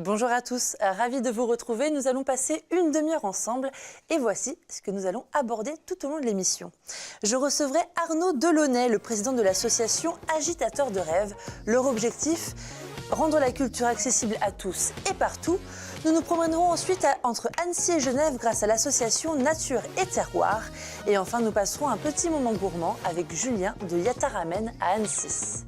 Bonjour à tous, ravi de vous retrouver. Nous allons passer une demi-heure ensemble et voici ce que nous allons aborder tout au long de l'émission. Je recevrai Arnaud Delaunay, le président de l'association Agitateurs de rêve. Leur objectif, rendre la culture accessible à tous et partout. Nous nous promènerons ensuite entre Annecy et Genève grâce à l'association Nature et Terroir. Et enfin, nous passerons un petit moment gourmand avec Julien de Yataramen à Annecy.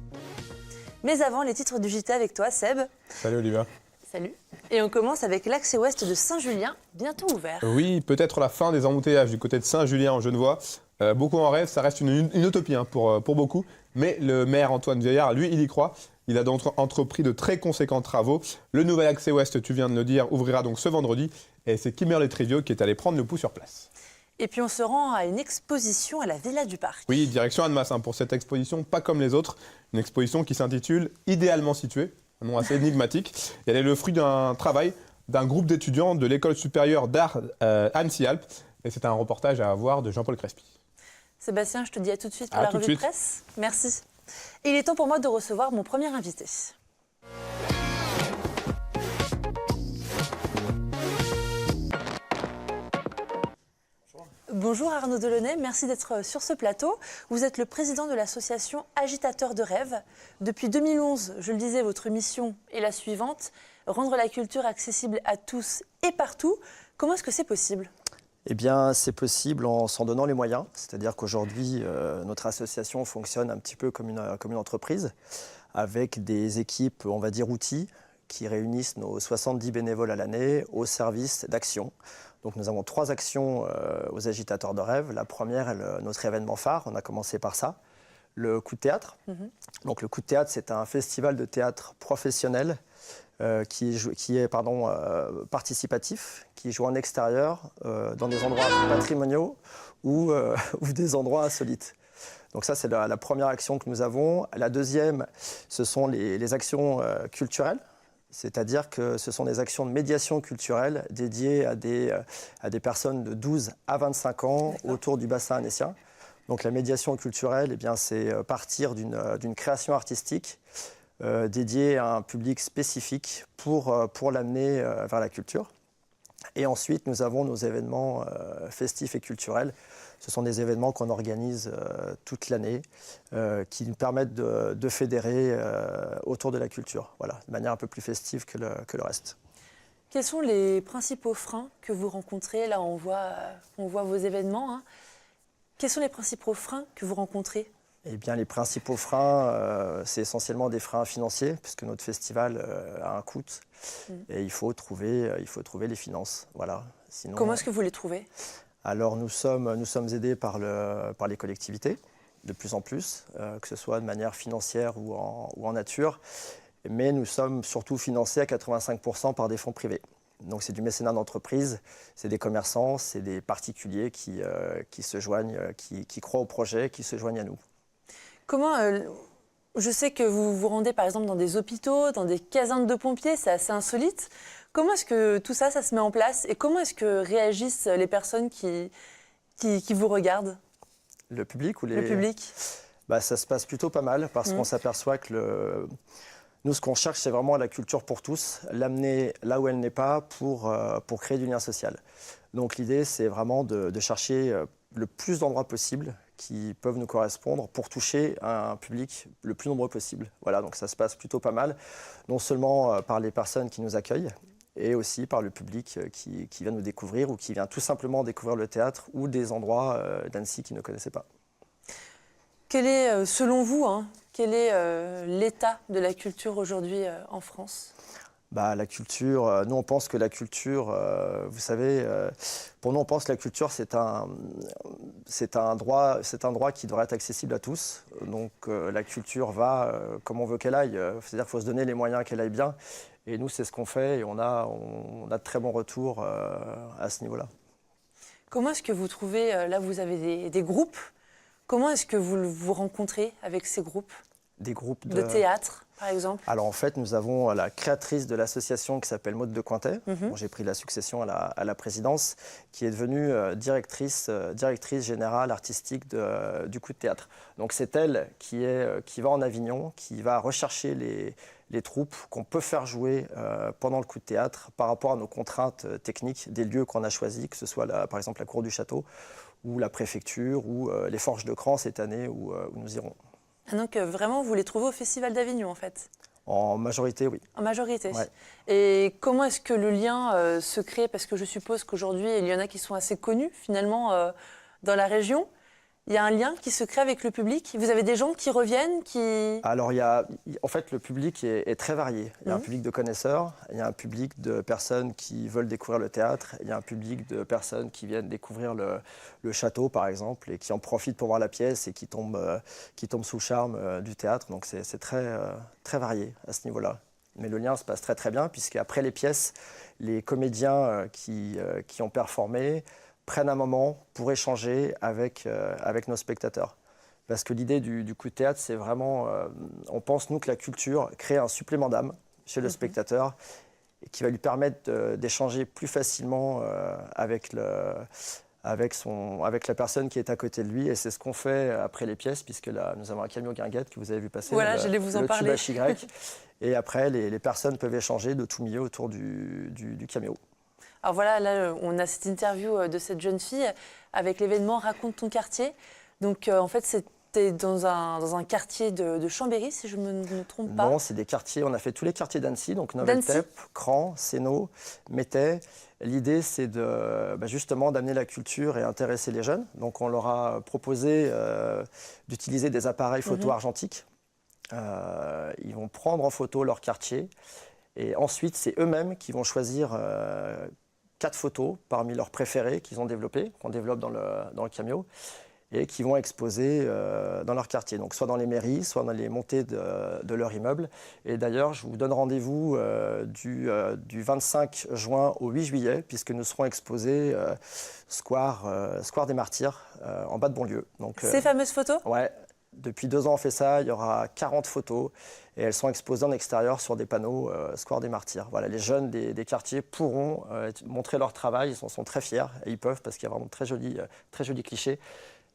Mais avant, les titres du JT avec toi, Seb. Salut Olivia. Salut. Et on commence avec l'accès ouest de Saint-Julien, bientôt ouvert. Oui, peut-être la fin des embouteillages du côté de Saint-Julien en Genevois. Beaucoup en rêvent, ça reste une utopie pour beaucoup. Mais le maire Antoine Vieillard, lui, il y croit. Il a donc entrepris de très conséquents travaux. Le nouvel accès ouest, tu viens de le dire, ouvrira donc ce vendredi. Et c'est Kimberly Trivio qui est allé prendre le pouls sur place. Et puis on se rend à une exposition à la Villa du Parc. Oui, direction Annemasse pour cette exposition, pas comme les autres. Une exposition qui s'intitule « Idéalement située ». Un nom assez énigmatique. Et elle est le fruit d'un travail d'un groupe d'étudiants de l'école supérieure d'art Annecy-Alpes. Et c'est un reportage à voir de Jean-Paul Crespi. Sébastien, je te dis à tout de suite pour la revue de presse. Merci. Et il est temps pour moi de recevoir mon premier invité. Bonjour Arnaud Delaunay, merci d'être sur ce plateau. Vous êtes le président de l'association Agitateurs de rêve. Depuis 2011, je le disais, votre mission est la suivante, rendre la culture accessible à tous et partout. Comment est-ce que c'est possible ? Eh bien, c'est possible en s'en donnant les moyens. C'est-à-dire qu'aujourd'hui, notre association fonctionne un petit peu comme une entreprise, avec des équipes, on va dire, outils, qui réunissent nos 70 bénévoles à l'année au service d'actions. Donc nous avons 3 actions aux Agitateurs de rêve. La première est notre événement phare, on a commencé par ça, le Coup de théâtre. Donc le Coup de théâtre, c'est un festival de théâtre professionnel qui est participatif, qui joue en extérieur, dans des endroits patrimoniaux ou des endroits insolites. Donc ça, c'est la première action que nous avons. La deuxième, ce sont les actions culturelles. C'est-à-dire que ce sont des actions de médiation culturelle dédiées à des personnes de 12 à 25 ans autour du bassin annécien. Donc la médiation culturelle, eh bien, c'est partir d'une création artistique dédiée à un public spécifique pour l'amener vers la culture. Et ensuite, nous avons nos événements festifs et culturels. Ce sont des événements qu'on organise toute l'année, qui nous permettent de fédérer autour de la culture, voilà, de manière un peu plus festive que le reste. Quels sont les principaux freins que vous rencontrez ? Là, on voit vos événements. Quels sont les principaux freins que vous rencontrez ? Eh bien, les principaux freins, c'est essentiellement des freins financiers, puisque notre festival a un coût. Et il faut trouver les finances. Voilà. Sinon, comment est-ce que vous les trouvez ? Alors, nous sommes aidés par les collectivités, de plus en plus, que ce soit de manière financière ou en nature. Mais nous sommes surtout financés à 85% par des fonds privés. Donc, c'est du mécénat d'entreprise, c'est des commerçants, c'est des particuliers qui se joignent, qui croient au projet, qui se joignent à nous. Comment je sais que vous vous rendez par exemple dans des hôpitaux, dans des casernes de pompiers, c'est assez insolite. Comment est-ce que tout ça se met en place et comment est-ce que réagissent les personnes qui vous regardent ? Le public ou les... Le public. Ça se passe plutôt pas mal parce qu'on s'aperçoit que nous, ce qu'on cherche, c'est vraiment la culture pour tous, l'amener là où elle n'est pas pour créer du lien social. Donc l'idée, c'est vraiment de chercher le plus d'endroits possibles qui peuvent nous correspondre pour toucher un public le plus nombreux possible. Voilà, donc ça se passe plutôt pas mal, non seulement par les personnes qui nous accueillent, et aussi par le public qui vient nous découvrir ou qui vient tout simplement découvrir le théâtre ou des endroits d'Annecy qu'ils ne connaissaient pas. Quel est, selon vous, quel est l'état de la culture aujourd'hui en France ? La culture, nous on pense que la culture, vous savez, pour nous on pense que la culture c'est un droit qui devrait être accessible à tous. Donc la culture va comme on veut qu'elle aille, c'est-à-dire qu'il faut se donner les moyens qu'elle aille bien. Et nous c'est ce qu'on fait et on a de très bons retours à ce niveau-là. Comment est-ce que vous trouvez, là vous avez des groupes, comment est-ce que vous vous rencontrez avec ces groupes ? Des groupes de théâtre, par exemple? Alors en fait, nous avons la créatrice de l'association qui s'appelle Maude de Cointet, dont j'ai pris la succession à la présidence, qui est devenue directrice générale artistique du Coup de théâtre. Donc c'est elle qui va en Avignon, qui va rechercher les troupes qu'on peut faire jouer pendant le coup de théâtre par rapport à nos contraintes techniques des lieux qu'on a choisis, que ce soit par exemple la cour du château ou la préfecture ou les Forges de Cran cette année où nous irons. Ah, donc vraiment, vous les trouvez au Festival d'Avignon en fait? En majorité, oui. En majorité. Ouais. Et comment est-ce que le lien se crée? Parce que je suppose qu'aujourd'hui, il y en a qui sont assez connus finalement dans la région. Il y a un lien qui se crée avec le public. Vous avez des gens qui reviennent, qui... Alors, en fait, le public est très varié. Il y a un public de connaisseurs, il y a un public de personnes qui veulent découvrir le théâtre, il y a un public de personnes qui viennent découvrir le château, par exemple, et qui en profitent pour voir la pièce et qui tombent sous le charme du théâtre. Donc, c'est très, très varié à ce niveau-là. Mais le lien se passe très, très bien, puisqu'après les pièces, les comédiens qui ont performé prennent un moment pour échanger avec nos spectateurs. Parce que l'idée du coup de théâtre, c'est vraiment, on pense nous que la culture crée un supplément d'âme chez le spectateur et qui va lui permettre d'échanger plus facilement avec la personne qui est à côté de lui. Et c'est ce qu'on fait après les pièces, puisque là, nous avons un camion guinguette que vous avez vu passer. Voilà, j'allais vous en parler. Le tubache Y. Et après, les personnes peuvent échanger de tout milieu autour du camion. Alors voilà, là, on a cette interview de cette jeune fille avec l'événement Raconte ton quartier. Donc en fait, c'était dans un quartier de Chambéry, si je ne me trompe pas. Non, c'est des quartiers, on a fait tous les quartiers d'Annecy, donc Noveltep, Cran, Sénaux, Métais. L'idée, c'est justement d'amener la culture et intéresser les jeunes. Donc on leur a proposé d'utiliser des appareils photo argentiques. Ils vont prendre en photo leur quartier. Et ensuite, c'est eux-mêmes qui vont choisir 4 photos parmi leurs préférées qu'ils ont développées, qu'on développe dans le camion, et qui vont exposer dans leur quartier. Donc soit dans les mairies, soit dans les montées de leur immeuble. Et d'ailleurs, je vous donne rendez-vous du 25 juin au 8 juillet, puisque nous serons exposés Square des Martyrs, en bas de banlieue. Donc, ces fameuses photos? Ouais. Depuis 2 ans, on fait ça. Il y aura 40 photos et elles sont exposées en extérieur sur des panneaux Square des Martyrs. Voilà, les jeunes des quartiers pourront montrer leur travail. Ils sont très fiers et ils peuvent parce qu'il y a vraiment de très jolis clichés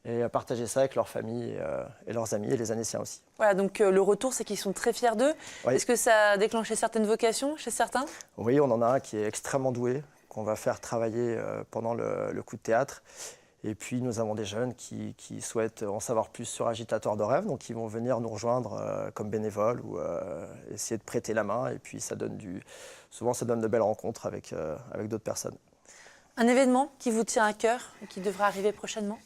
et partager ça avec leur famille et leurs amis et les Annéciens aussi. Voilà, donc le retour, c'est qu'ils sont très fiers d'eux. Oui. Est-ce que ça a déclenché certaines vocations chez certains? Oui, on en a un qui est extrêmement doué, qu'on va faire travailler pendant le coup de théâtre. Et puis, nous avons des jeunes qui souhaitent en savoir plus sur Agitateur de rêve, donc ils vont venir nous rejoindre comme bénévoles ou essayer de prêter la main. Et puis, souvent, ça donne de belles rencontres avec d'autres personnes. Un événement qui vous tient à cœur et qui devra arriver prochainement?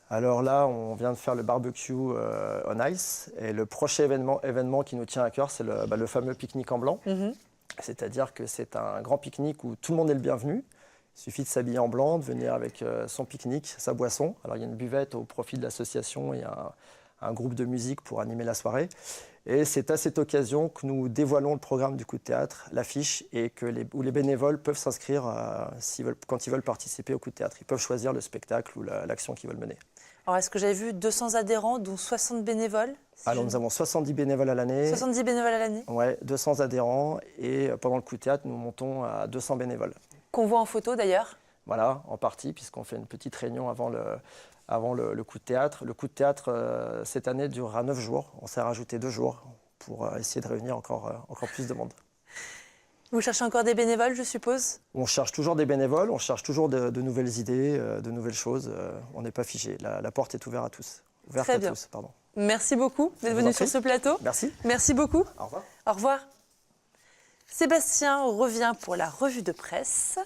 Alors là, on vient de faire le barbecue on ice. Et le prochain événement qui nous tient à cœur, c'est le fameux pique-nique en blanc. C'est-à-dire que c'est un grand pique-nique où tout le monde est le bienvenu. Il suffit de s'habiller en blanc, de venir avec son pique-nique, sa boisson. Alors il y a une buvette au profit de l'association et un groupe de musique pour animer la soirée. Et c'est à cette occasion que nous dévoilons le programme du coup de théâtre, l'affiche, et où les bénévoles peuvent s'inscrire quand ils veulent participer au coup de théâtre. Ils peuvent choisir le spectacle ou l'action qu'ils veulent mener. Alors est-ce que j'avais vu 200 adhérents, dont 60 bénévoles? Alors nous avons 70 bénévoles à l'année. 70 bénévoles à l'année? Oui, 200 adhérents. Et pendant le coup de théâtre, nous montons à 200 bénévoles. Qu'on voit en photo d'ailleurs? Voilà, en partie, puisqu'on fait une petite réunion avant le coup de théâtre. Le coup de théâtre, cette année, durera 9 jours. On s'est rajouté 2 jours pour essayer de réunir encore plus de monde. Vous cherchez encore des bénévoles, je suppose? On cherche toujours des bénévoles, on cherche toujours de nouvelles idées, de nouvelles choses. On n'est pas figé. La porte est ouverte à tous. Très bien. Merci beaucoup d'être venu sur ce plateau. Merci. Merci beaucoup. Au revoir. Au revoir. Sébastien revient pour la revue de presse.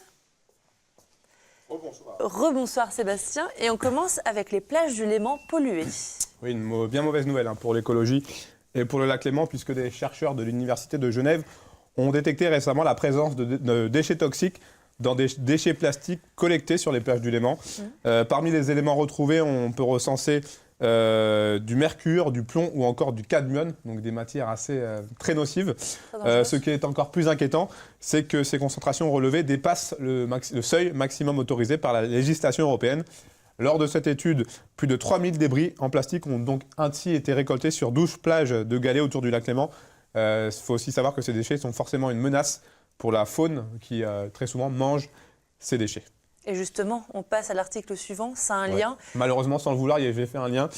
Rebonsoir. Rebonsoir Sébastien. Et on commence avec les plages du Léman polluées. Oui, une bien mauvaise nouvelle pour l'écologie et pour le lac Léman, puisque des chercheurs de l'Université de Genève ont détecté récemment la présence de déchets toxiques dans des déchets plastiques collectés sur les plages du Léman. Parmi les éléments retrouvés, on peut recenser du mercure, du plomb ou encore du cadmium, donc des matières très nocives. Ce qui est encore plus inquiétant, c'est que ces concentrations relevées dépassent le seuil maximum autorisé par la législation européenne. Lors de cette étude, plus de 3000 débris en plastique ont donc ainsi été récoltés sur 12 plages de galets autour du lac Léman. Il faut aussi savoir que ces déchets sont forcément une menace pour la faune qui très souvent mange ces déchets. Et justement, on passe à l'article suivant, ça a un lien. Malheureusement, sans le vouloir, j'ai fait un lien,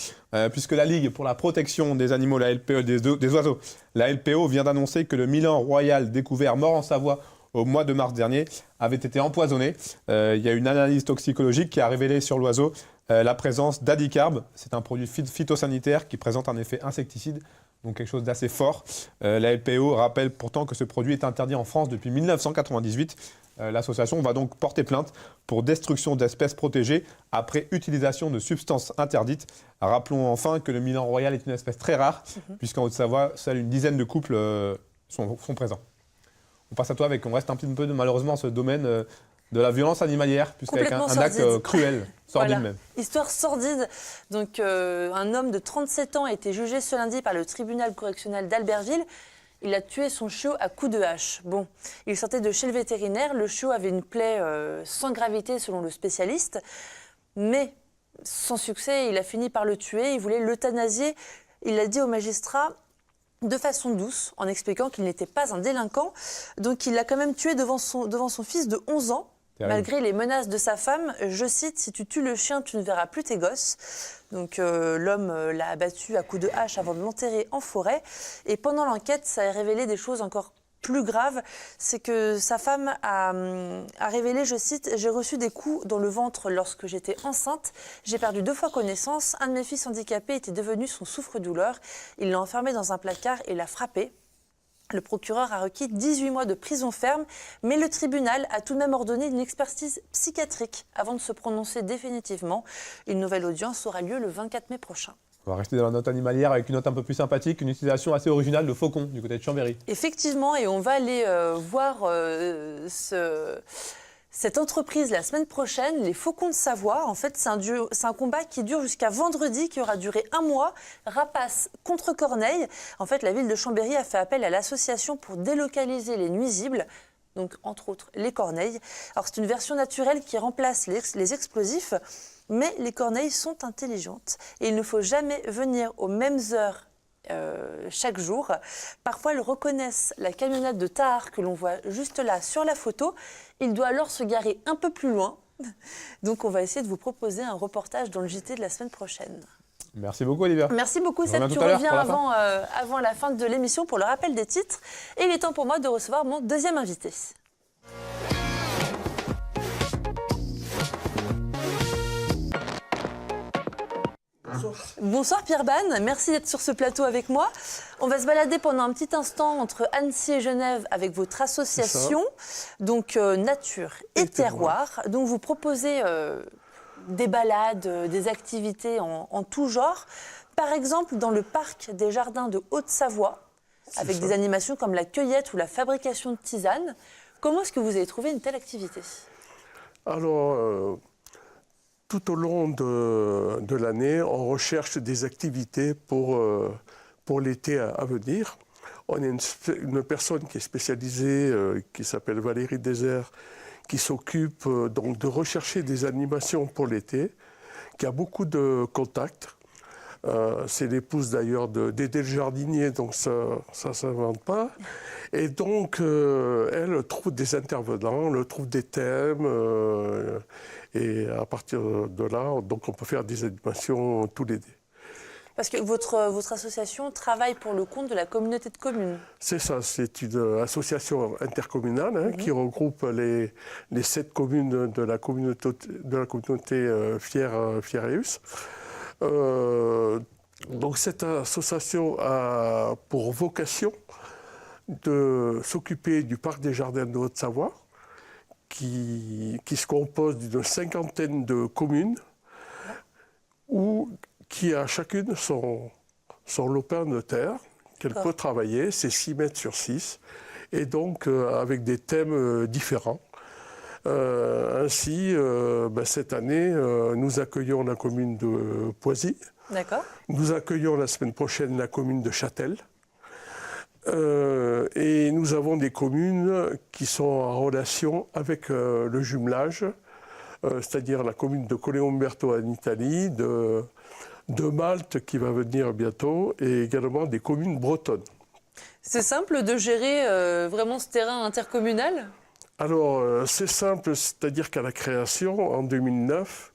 puisque la Ligue pour la protection des animaux, la LPE, des oiseaux, la LPO vient d'annoncer que le milan royal découvert mort en Savoie au mois de mars dernier avait été empoisonné. Il y a une analyse toxicologique qui a révélé sur l'oiseau la présence d'adicarbe. C'est un produit phytosanitaire qui présente un effet insecticide, donc quelque chose d'assez fort. La LPO rappelle pourtant que ce produit est interdit en France depuis 1998. L'association va donc porter plainte pour destruction d'espèces protégées après utilisation de substances interdites. Rappelons enfin que le milan royal est une espèce très rare, puisqu'en Haute-Savoie, seule une dizaine de couples sont présents. On passe à toi on reste un petit peu malheureusement dans ce domaine de la violence animalière, puisqu'avec un acte cruel, sordide même. Histoire sordide. Donc, un homme de 37 ans a été jugé ce lundi par le tribunal correctionnel d'Albertville. Il a tué son chiot à coups de hache. Bon, il sortait de chez le vétérinaire. Le chiot avait une plaie sans gravité selon le spécialiste. Mais sans succès, il a fini par le tuer. Il voulait l'euthanasier. Il l'a dit au magistrat de façon douce, en expliquant qu'il n'était pas un délinquant. Donc il l'a quand même tué devant son fils de 11 ans. Malgré les menaces de sa femme, je cite, « Si tu tues le chien, tu ne verras plus tes gosses ». Donc l'homme l'a abattu à coups de hache avant de l'enterrer en forêt. Et pendant l'enquête, ça a révélé des choses encore plus graves. C'est que sa femme a révélé, je cite, « J'ai reçu des coups dans le ventre lorsque j'étais enceinte. J'ai perdu 2 fois connaissance. Un de mes fils handicapés était devenu son souffre-douleur. Il l'a enfermé dans un placard et l'a frappé. » Le procureur a requis 18 mois de prison ferme, mais le tribunal a tout de même ordonné une expertise psychiatrique avant de se prononcer définitivement. Une nouvelle audience aura lieu le 24 mai prochain. On va rester dans la note animalière avec une note un peu plus sympathique, une utilisation assez originale de faucons du côté de Chambéry. Effectivement, et on va aller voir cette entreprise la semaine prochaine, les Faucons de Savoie. En fait, c'est un combat qui dure jusqu'à vendredi, qui aura duré 1 mois. Rapace contre Corneille. En fait, la ville de Chambéry a fait appel à l'association pour délocaliser les nuisibles, donc entre autres les corneilles. Alors c'est une version naturelle qui remplace les explosifs, mais les corneilles sont intelligentes et il ne faut jamais venir aux mêmes heures chaque jour. Parfois, elles reconnaissent la camionnette de Tahar que l'on voit juste là sur la photo. Il doit alors se garer un peu plus loin. Donc, on va essayer de vous proposer un reportage dans le JT de la semaine prochaine. Merci beaucoup, Olivia. Merci beaucoup, Seth. Tu reviens avant la fin de l'émission pour le rappel des titres. Et il est temps pour moi de recevoir mon deuxième invité. Bonsoir Pierre Banne, merci d'être sur ce plateau avec moi. On va se balader pendant un petit instant entre Annecy et Genève avec votre association, donc Nature et Terroir. Donc vous proposez des balades, des activités en tout genre. Par exemple, dans le parc des jardins de Haute-Savoie, avec des animations comme la cueillette ou la fabrication de tisanes. Comment est-ce que vous avez trouvé une telle activité ? Alors, tout au long de l'année, on recherche des activités pour l'été à venir. On a une personne qui est spécialisée, qui s'appelle Valérie Désert, qui s'occupe donc de rechercher des animations pour l'été, qui a beaucoup de contacts. C'est l'épouse d'ailleurs d'Aidé le jardinier, donc ça ne s'invente pas. Et donc, elle trouve des intervenants, elle trouve des thèmes. Et à partir de là, donc on peut faire des animations tout l'été. Parce que votre association travaille pour le compte de la communauté de communes. C'est ça, c'est une association intercommunale qui regroupe les 7 communes de la communauté Fieraeus. Donc cette association a pour vocation de s'occuper du parc des jardins de Haute-Savoie, qui se compose d'une 50aine de communes, qui a chacune son lopin de terre qu'elle peut travailler, c'est 6 mètres sur 6, et donc avec des thèmes différents. Ainsi, cette année, nous accueillons la commune de Poisy. D'accord. Nous accueillons la semaine prochaine la commune de Châtel. Et nous avons des communes qui sont en relation avec le jumelage, c'est-à-dire la commune de Colleumberto en Italie, de Malte qui va venir bientôt, et également des communes bretonnes. C'est simple de gérer vraiment ce terrain intercommunal ? Alors, c'est simple, c'est-à-dire qu'à la création, en 2009,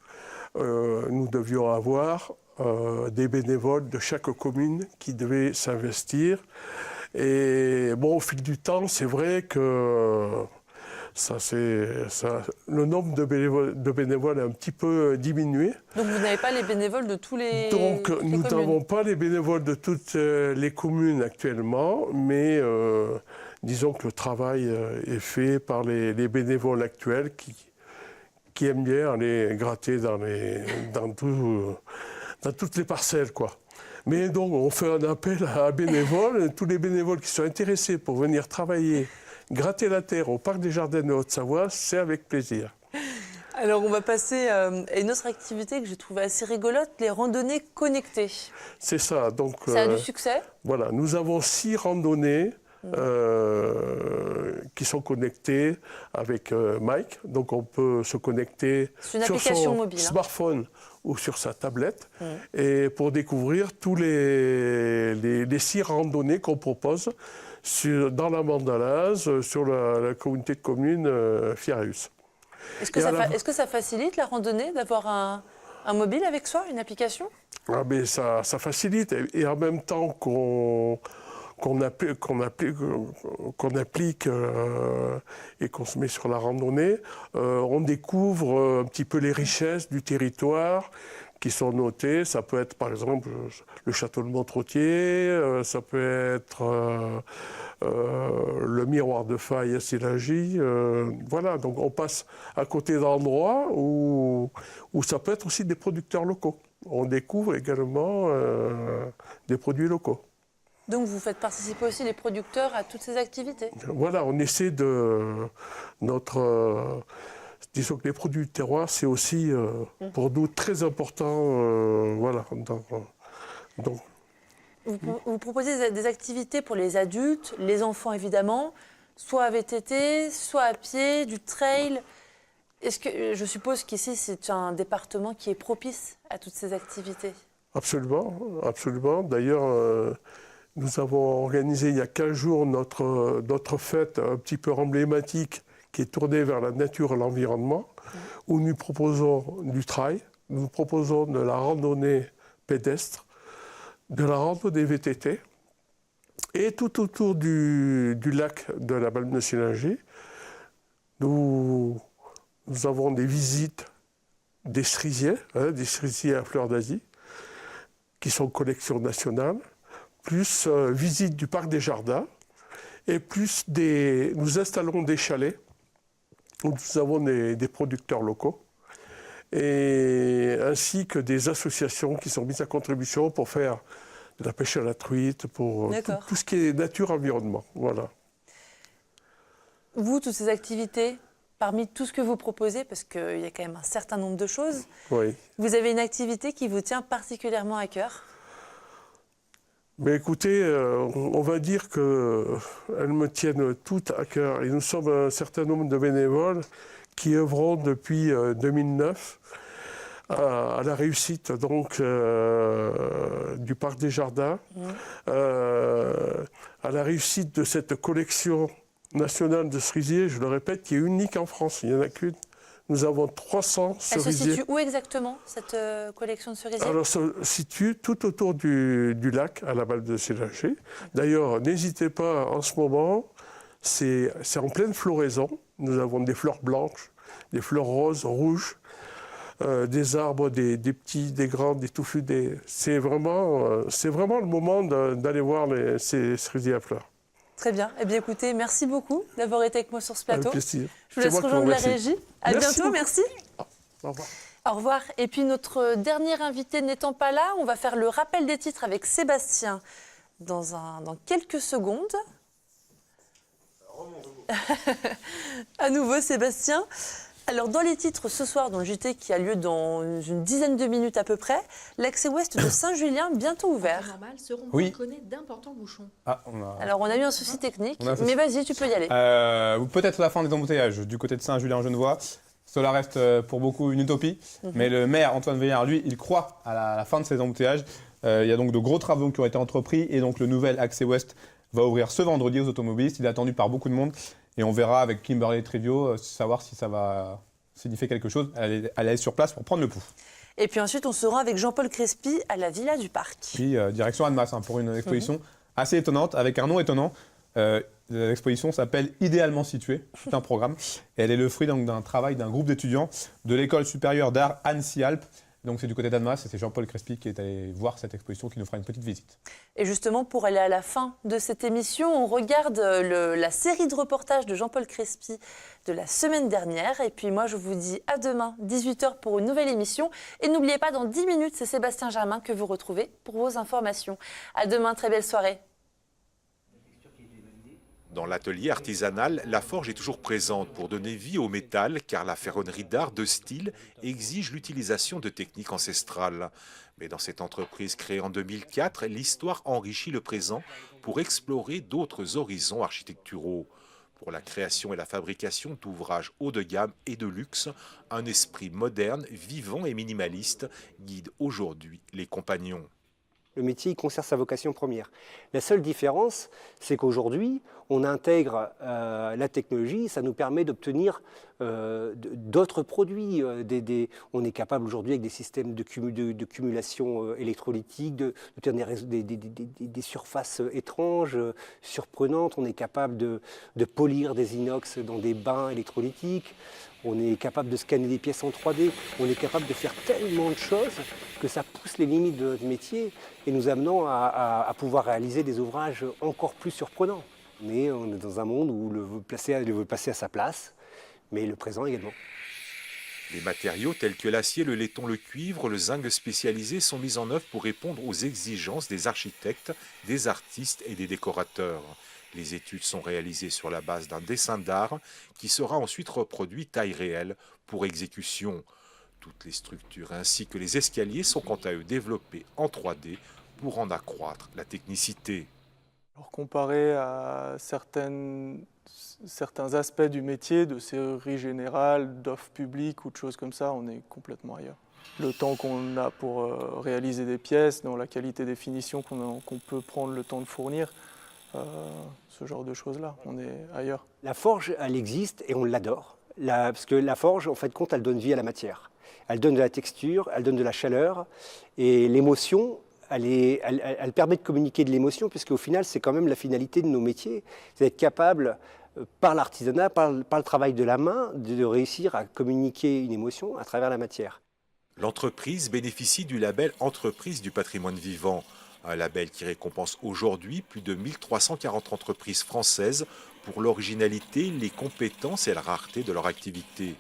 nous devions avoir des bénévoles de chaque commune qui devaient s'investir. Et bon, au fil du temps, c'est vrai que le nombre de bénévoles a un petit peu diminué. Donc vous n'avez pas les bénévoles de tous les Donc toutes les nous communes. n'avons pas les bénévoles de toutes les communes actuellement, mais disons que le travail est fait par les bénévoles actuels qui aiment bien aller gratter dans toutes les parcelles, quoi. Mais donc on fait un appel à bénévoles, tous les bénévoles qui sont intéressés pour venir travailler, gratter la terre au Parc des Jardins de Haute-Savoie, c'est avec plaisir. Alors on va passer à une autre activité que j'ai trouvée assez rigolote, les randonnées connectées. C'est ça. Donc, Ça a du succès? Voilà, nous avons 6 randonnées qui sont connectées avec Mike. Donc on peut se connecter C'est une sur application son mobile, hein. smartphone ou sur sa tablette et pour découvrir tous les 6 randonnées qu'on propose dans la Mandalase, sur la communauté de communes Fieraeus. Est-ce que ça facilite la randonnée d'avoir un mobile avec soi, une application? Ah, mais ça facilite et en même temps qu'on applique et qu'on se met sur la randonnée, on découvre un petit peu les richesses du territoire qui sont notées. Ça peut être par exemple le château de Montrottier, ça peut être le miroir de Faille à Sillingy. Voilà, donc on passe à côté d'endroits où ça peut être aussi des producteurs locaux. On découvre également des produits locaux. Donc vous faites participer aussi les producteurs à toutes ces activités? Voilà, on essaie disons que les produits du terroir, c'est aussi pour nous très important. Voilà. Donc, Vous proposez des activités pour les adultes, les enfants évidemment, soit à VTT, soit à pied, du trail. Je suppose qu'ici c'est un département qui est propice à toutes ces activités? absolument, absolument. D'ailleurs, nous avons organisé il y a 15 jours notre fête un petit peu emblématique qui est tournée vers la nature et l'environnement, où nous proposons du trail, nous proposons de la randonnée pédestre, de la randonnée VTT, et tout autour du lac de la Balme de Sillingy, nous avons des visites des cerisiers, des cerisiers à fleurs d'Asie, qui sont collection nationale, plus visite du Parc des Jardins, et plus nous installons des chalets où nous avons des producteurs locaux, et ainsi que des associations qui sont mises à contribution pour faire de la pêche à la truite, pour tout ce qui est nature-environnement. Voilà. Vous, toutes ces activités, parmi tout ce que vous proposez, parce qu'il y a quand même un certain nombre de choses, Oui. vous avez une activité qui vous tient particulièrement à cœur? Mais écoutez, on va dire qu'elles me tiennent toutes à cœur. Et nous sommes un certain nombre de bénévoles qui œuvront depuis 2009 à la réussite donc, du Parc des Jardins, à la réussite de cette collection nationale de cerisiers, je le répète, qui est unique en France. Il n'y en a qu'une. Nous avons 300 cerisiers. Elle se situe où exactement, cette collection de cerisiers? Alors, ça se situe tout autour du lac, à la Balme de Sillingy. D'ailleurs, n'hésitez pas, en ce moment, c'est en pleine floraison. Nous avons des fleurs blanches, des fleurs roses, rouges, des arbres, des petits, des grands, des touffus. C'est vraiment le moment d'aller voir ces cerisiers à fleurs. Très bien. Eh bien, écoutez, merci beaucoup d'avoir été avec moi sur ce plateau. Avec plaisir. Je vous laisse rejoindre la régie. À bientôt, beaucoup. merci. Au revoir. Au revoir. Et puis, notre dernier invité n'étant pas là, on va faire le rappel des titres avec Sébastien dans quelques secondes. À nouveau, Sébastien. Alors, dans les titres ce soir, dans le JT qui a lieu dans une dizaine de minutes à peu près, l'accès ouest de Saint-Julien bientôt ouvert. Normal, ce rond-point Oui. connaît d'importants bouchons. Alors, on a eu un souci technique, On a un souci. mais vas-y, tu peux y aller. Peut-être la fin des embouteillages du côté de Saint-Julien-en-Genevois. Cela reste pour beaucoup une utopie, mais le maire Antoine Veillard, lui, il croit à la fin de ces embouteillages. Il y a donc de gros travaux qui ont été entrepris et donc le nouvel accès ouest va ouvrir ce vendredi aux automobilistes. Il est attendu par beaucoup de monde Et on verra avec Kimberly Trivio, savoir si ça va signifier quelque chose. Elle est sur place pour prendre le pouls. Et puis ensuite, on se rend avec Jean-Paul Crespi à la Villa du Parc. Puis direction Annemasse pour une exposition assez étonnante, avec un nom étonnant. L'exposition s'appelle Idéalement située, c'est un programme. Et elle est le fruit d'un travail d'un groupe d'étudiants de l'école supérieure d'art Annecy-Alpes. Donc c'est du côté d'Annemasse et c'est Jean-Paul Crespi qui est allé voir cette exposition qui nous fera une petite visite. Et justement, pour aller à la fin de cette émission, on regarde la série de reportages de Jean-Paul Crespi de la semaine dernière. Et puis moi, je vous dis à demain, 18h pour une nouvelle émission. Et n'oubliez pas, dans 10 minutes, c'est Sébastien Germain que vous retrouvez pour vos informations. À demain, très belle soirée. Dans l'atelier artisanal, la forge est toujours présente pour donner vie au métal car la ferronnerie d'art de style exige l'utilisation de techniques ancestrales. Mais dans cette entreprise créée en 2004, l'histoire enrichit le présent pour explorer d'autres horizons architecturaux. Pour la création et la fabrication d'ouvrages haut de gamme et de luxe, un esprit moderne, vivant et minimaliste guide aujourd'hui les compagnons. Le métier il conserve sa vocation première. La seule différence, c'est qu'aujourd'hui, on intègre la technologie, ça nous permet d'obtenir d'autres produits. On est capable aujourd'hui, avec des systèmes de cumulation électrolytique, d'obtenir des surfaces étranges, surprenantes. On est capable de polir des inox dans des bains électrolytiques. On est capable de scanner des pièces en 3D. On est capable de faire tellement de choses que ça pousse les limites de notre métier et nous amenant à pouvoir réaliser des ouvrages encore plus surprenants. Mais on est dans un monde où le veut passer à sa place, mais le présent également. Les matériaux tels que l'acier, le laiton, le cuivre, le zinc spécialisé sont mis en œuvre pour répondre aux exigences des architectes, des artistes et des décorateurs. Les études sont réalisées sur la base d'un dessin d'art qui sera ensuite reproduit taille réelle pour exécution. Toutes les structures ainsi que les escaliers sont quant à eux développés en 3D pour en accroître la technicité. Alors, comparé à certains aspects du métier, de serrurerie générale, d'offres publiques ou de choses comme ça, on est complètement ailleurs. Le temps qu'on a pour réaliser des pièces, dans la qualité des finitions qu'on peut prendre le temps de fournir, ce genre de choses-là, on est ailleurs. La forge, elle existe et on l'adore. Parce que la forge, en fait, compte, elle donne vie à la matière. Elle donne de la texture, elle donne de la chaleur. Et l'émotion, elle permet de communiquer de l'émotion, puisqu'au final, c'est quand même la finalité de nos métiers. C'est d'être capable, par l'artisanat, par le travail de la main, de réussir à communiquer une émotion à travers la matière. L'entreprise bénéficie du label Entreprise du patrimoine vivant. Un label qui récompense aujourd'hui plus de 1340 entreprises françaises pour l'originalité, les compétences et la rareté de leur activité.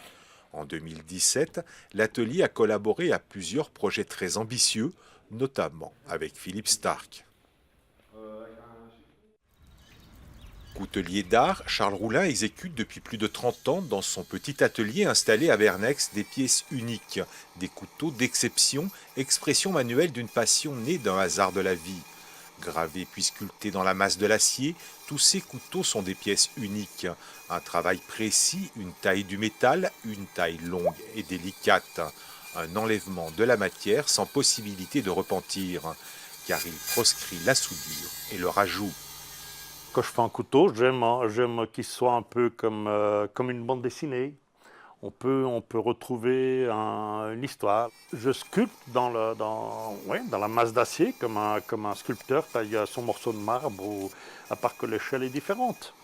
En 2017, l'atelier a collaboré à plusieurs projets très ambitieux, notamment avec Philippe Starck. Coutelier d'art, Charles Roulin exécute depuis plus de 30 ans dans son petit atelier installé à Bernex des pièces uniques, des couteaux d'exception, expression manuelle d'une passion née d'un hasard de la vie. Gravés puis sculptés dans la masse de l'acier, tous ces couteaux sont des pièces uniques. Un travail précis, une taille du métal, une taille longue et délicate. Un enlèvement de la matière sans possibilité de repentir, car il proscrit la soudure et le rajout. Quand je fais un couteau, j'aime qu'il soit un peu comme une bande dessinée. On peut retrouver une histoire. Je sculpte dans la masse d'acier comme un sculpteur taille son morceau de marbre, à part que l'échelle est différente,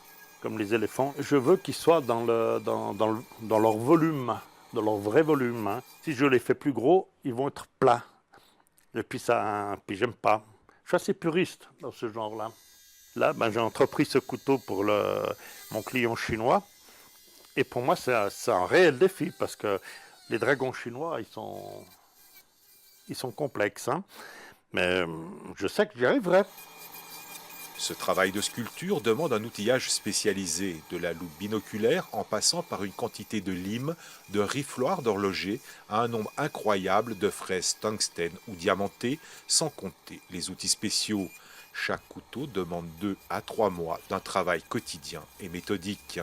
comme les éléphants. Je veux qu'ils soient dans leur volume, dans leur vrai volume. Hein. Si je les fais plus gros, ils vont être plats. Et puis j'aime pas. Je suis assez puriste dans ce genre-là. Là, j'ai entrepris ce couteau pour mon client chinois. Et pour moi, c'est un réel défi parce que les dragons chinois, ils sont complexes. Hein. Mais je sais que j'y arriverai. Ce travail de sculpture demande un outillage spécialisé, de la loupe binoculaire en passant par une quantité de lime, de rifloirs d'horloger à un nombre incroyable de fraises tungstène ou diamantées, sans compter les outils spéciaux. Chaque couteau demande 2 à 3 mois d'un travail quotidien et méthodique.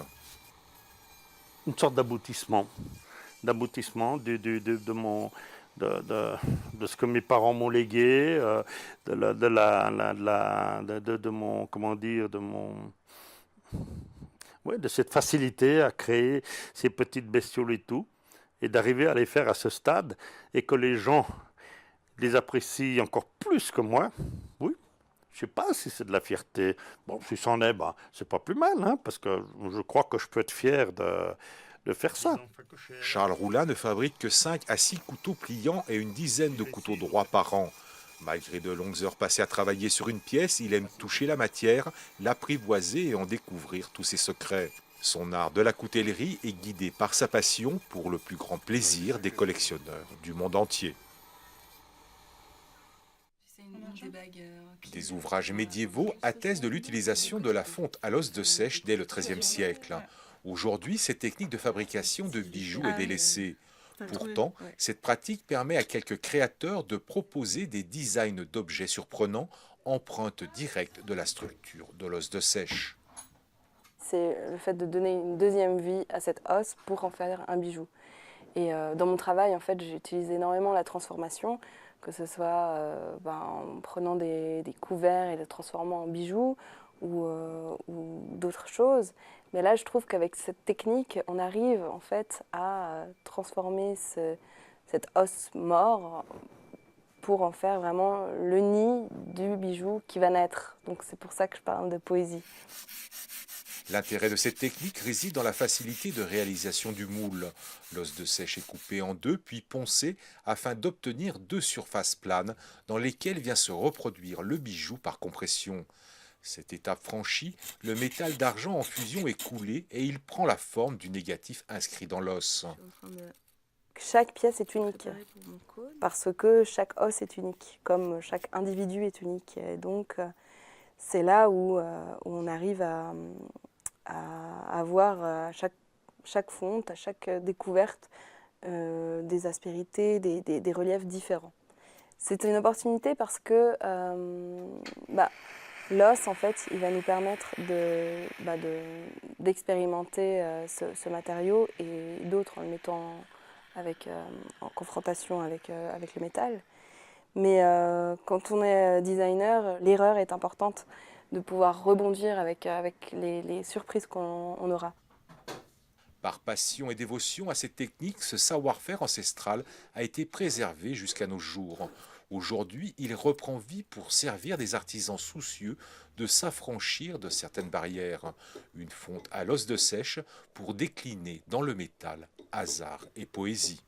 Une sorte d'aboutissement de ce que mes parents m'ont légué, ouais, de cette facilité à créer ces petites bestioles et tout, et d'arriver à les faire à ce stade, et que les gens les apprécient encore plus que moi, oui. Je ne sais pas si c'est de la fierté. Bon, si c'en est, ben, c'est pas plus mal, hein, parce que je crois que je peux être fier de faire ça. Charles Roulin ne fabrique que 5 à 6 couteaux pliants et une dizaine de couteaux droits par an. Malgré de longues heures passées à travailler sur une pièce, il aime toucher la matière, l'apprivoiser et en découvrir tous ses secrets. Son art de la coutellerie est guidé par sa passion pour le plus grand plaisir des collectionneurs du monde entier. Des ouvrages médiévaux attestent de l'utilisation de la fonte à l'os de sèche dès le XIIIe siècle. Aujourd'hui, cette technique de fabrication de bijoux est délaissée. Pourtant, cette pratique permet à quelques créateurs de proposer des designs d'objets surprenants, empreintes directes de la structure de l'os de sèche. C'est le fait de donner une deuxième vie à cet os pour en faire un bijou. Et dans mon travail, en fait, j'utilise énormément la transformation, que ce soit en prenant des couverts et les transformant en bijoux ou d'autres choses. Mais là, je trouve qu'avec cette technique, on arrive en fait à transformer cet os mort pour en faire vraiment le nid du bijou qui va naître. Donc c'est pour ça que je parle de poésie. L'intérêt de cette technique réside dans la facilité de réalisation du moule. L'os de sèche est coupé en deux puis poncé afin d'obtenir 2 surfaces planes dans lesquelles vient se reproduire le bijou par compression. Cette étape franchie, le métal d'argent en fusion est coulé et il prend la forme du négatif inscrit dans l'os. Chaque pièce est unique parce que chaque os est unique, comme chaque individu est unique. Et donc c'est là où on arrive à avoir à chaque fonte, à chaque découverte, des aspérités, des reliefs différents. C'est une opportunité parce que l'os, en fait, il va nous permettre d'expérimenter ce matériau et d'autres en le mettant en confrontation avec le métal. Mais quand on est designer, l'erreur est importante de pouvoir rebondir avec les surprises qu'on aura. Par passion et dévotion à cette technique, ce savoir-faire ancestral a été préservé jusqu'à nos jours. Aujourd'hui, il reprend vie pour servir des artisans soucieux de s'affranchir de certaines barrières. Une fonte à l'os de sèche pour décliner dans le métal hasard et poésie.